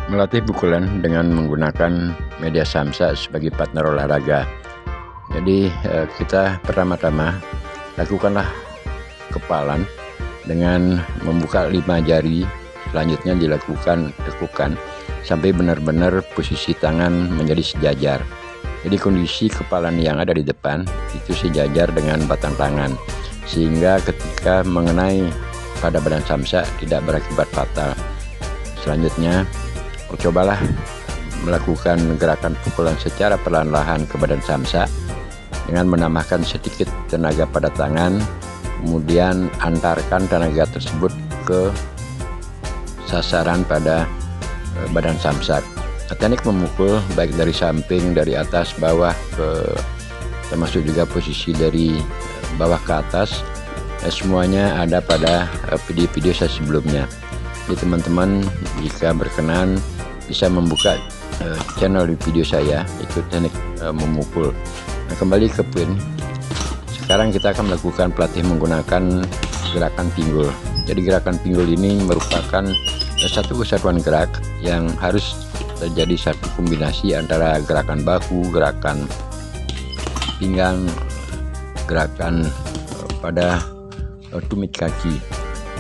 Melatih pukulan dengan menggunakan media samsa sebagai partner olahraga. Jadi kita pertama-tama lakukanlah kepalan dengan membuka 5 jari. Selanjutnya dilakukan tekukan sampai benar-benar posisi tangan menjadi sejajar. Jadi kondisi kepalan yang ada di depan itu sejajar dengan batang tangan, sehingga ketika mengenai pada badan samsa tidak berakibat fatal. Selanjutnya cobalah melakukan gerakan pukulan secara perlahan-lahan ke badan samsa dengan menambahkan sedikit tenaga pada tangan, kemudian antarkan tenaga tersebut ke sasaran pada badan samsak. Teknik memukul baik dari samping, dari atas, bawah, termasuk juga posisi dari bawah ke atas, semuanya ada pada video-video saya sebelumnya. Jadi teman-teman jika berkenan bisa membuka channel di video saya, itu teknik memukul. Nah, kembali ke poin. Sekarang kita akan melakukan pelatih menggunakan gerakan pinggul. Jadi gerakan pinggul ini merupakan satu kesatuan gerak yang harus terjadi satu kombinasi antara gerakan bahu, gerakan pinggang, gerakan pada tumit kaki.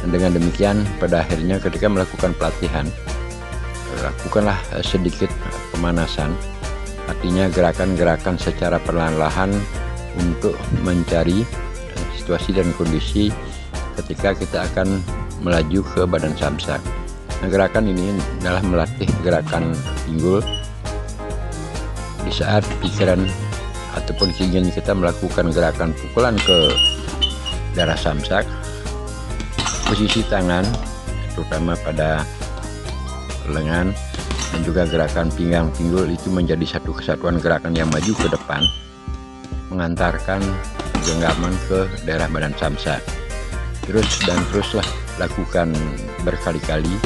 Dan dengan demikian pada akhirnya ketika melakukan pelatihan, lakukanlah sedikit pemanasan, artinya gerakan-gerakan secara perlahan-lahan untuk mencari situasi dan kondisi ketika kita akan melaju ke badan samsak. Nah, gerakan ini adalah melatih gerakan pinggul di saat pikiran ataupun keinginan kita melakukan gerakan pukulan ke daerah samsak. Posisi tangan terutama pada lengan dan juga gerakan pinggang pinggul itu menjadi satu kesatuan gerakan yang maju ke depan, mengantarkan genggaman ke daerah badan samsa. Teruslah lakukan berkali-kali.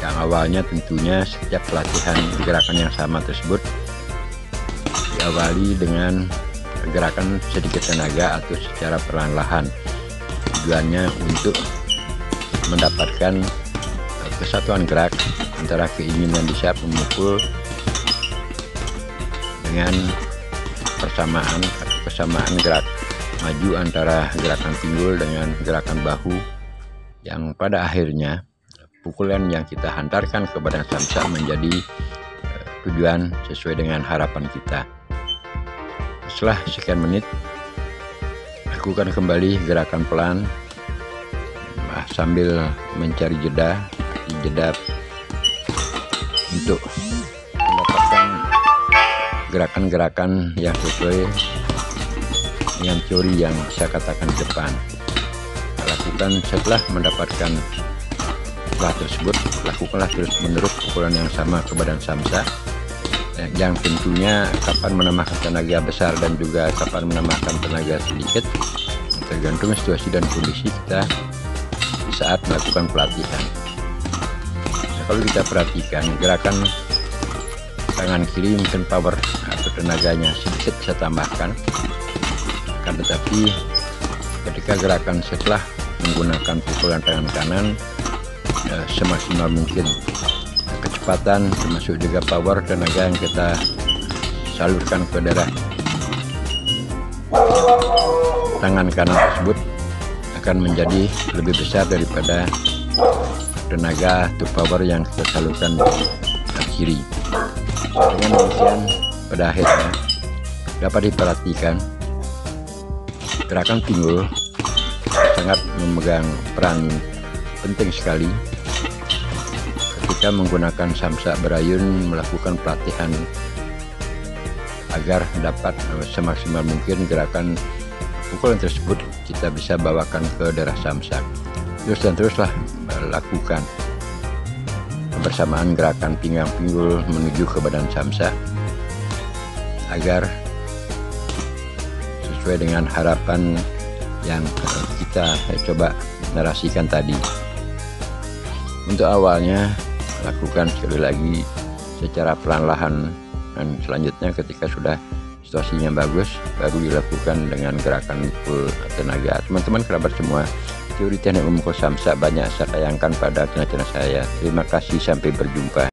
Yang awalnya tentunya setiap pelatihan gerakan yang sama tersebut diawali dengan gerakan sedikit tenaga atau secara perlahan-lahan. Tujuannya untuk mendapatkan kesatuan gerak antara keinginan di saat memukul dengan persamaan atau kesamaan gerak maju antara gerakan pinggul dengan gerakan bahu, yang pada akhirnya pukulan yang kita hantarkan ke badan samsa menjadi tujuan sesuai dengan harapan kita. Setelah sekian menit, lakukan kembali gerakan pelan sambil mencari jeda untuk mendapatkan gerakan-gerakan yang sesuai dengan teori yang saya katakan di depan. Lakukan setelah mendapatkan setelah tersebut, lakukanlah terus-menerus pukulan yang sama ke badan samsa, yang tentunya kapan menambahkan tenaga besar dan juga kapan menambahkan tenaga sedikit tergantung situasi dan kondisi kita saat melakukan pelatihan. Nah, kalau kita perhatikan gerakan tangan kiri mungkin power atau tenaganya sedikit saya tambahkan, akan tetapi ketika gerakan setelah menggunakan pukulan tangan kanan semaksimal mungkin kecepatan termasuk juga power tenaga yang kita salurkan ke daerah tangan kanan tersebut akan menjadi lebih besar daripada tenaga atau power yang kita salurkan di kiri. Dengan demikian pada akhirnya dapat diperhatikan gerakan pinggul sangat memegang peran penting sekali ketika menggunakan samsa berayun melakukan pelatihan agar dapat semaksimal mungkin gerakan pukulan tersebut kita bisa bawakan ke daerah samsak. Teruslah lakukan bersamaan gerakan pinggang pinggul menuju ke badan samsa agar sesuai dengan harapan yang kita coba narasikan tadi. Untuk awalnya lakukan sekali lagi secara perlahan-lahan, dan selanjutnya ketika sudah situasinya bagus baru dilakukan dengan gerakan full tenaga. Teman-teman kerabat semua, teori teknik memukul samsak banyak saya tayangkan pada channel saya. Terima kasih, sampai berjumpa.